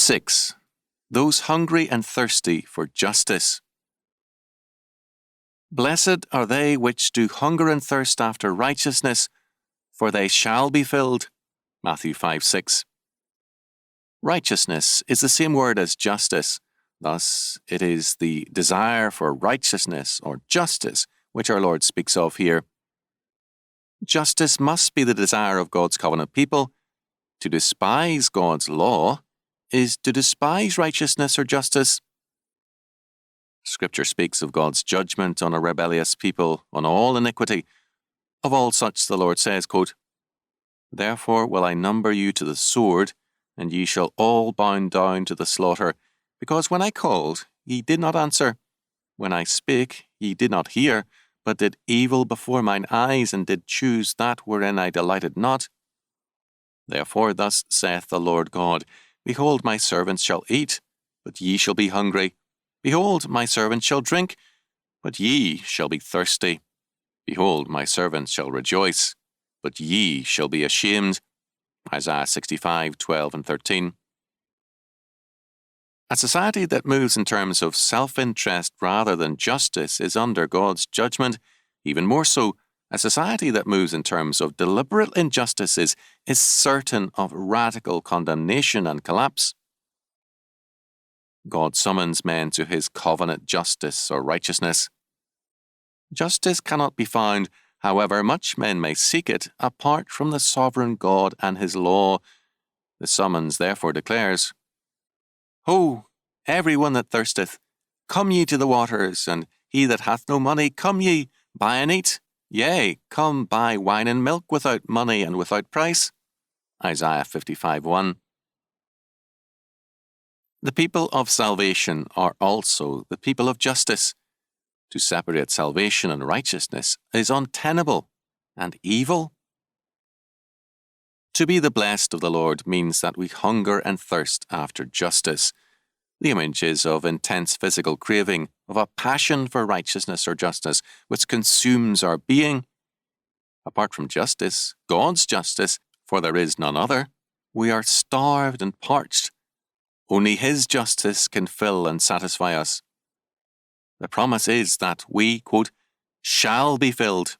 6. Those hungry and thirsty for justice. Blessed are they which do hunger and thirst after righteousness, for they shall be filled. Matthew 5:6. Righteousness is the same word as justice. Thus, it is the desire for righteousness or justice which our Lord speaks of here. Justice must be the desire of God's covenant people. To despise God's law is to despise righteousness or justice. Scripture speaks of God's judgment on a rebellious people, on all iniquity. Of all such the Lord says, quote, "Therefore will I number you to the sword, and ye shall all bound down to the slaughter, because when I called, ye did not answer. When I spake, ye did not hear, but did evil before mine eyes, and did choose that wherein I delighted not. Therefore thus saith the Lord God, Behold, my servants shall eat, but ye shall be hungry. Behold, my servants shall drink, but ye shall be thirsty. Behold, my servants shall rejoice, but ye shall be ashamed." Isaiah 65:12 and 13. A society that moves in terms of self-interest rather than justice is under God's judgment. Even more so, a society that moves in terms of deliberate injustice is certain of radical condemnation and collapse. God summons men to his covenant justice or righteousness. Justice cannot be found, however much men may seek it, apart from the sovereign God and his law. The summons therefore declares, "Ho, every one that thirsteth, come ye to the waters, and he that hath no money, come ye, buy and eat. Yea, come buy wine and milk without money and without price." Isaiah 55:1. The people of salvation are also the people of justice. To separate salvation and righteousness is untenable and evil. To be the blessed of the Lord means that we hunger and thirst after justice. The image is of intense physical craving, of a passion for righteousness or justice, which consumes our being. Apart from justice, God's justice, for there is none other, we are starved and parched. Only his justice can fill and satisfy us. The promise is that we, quote, shall be filled.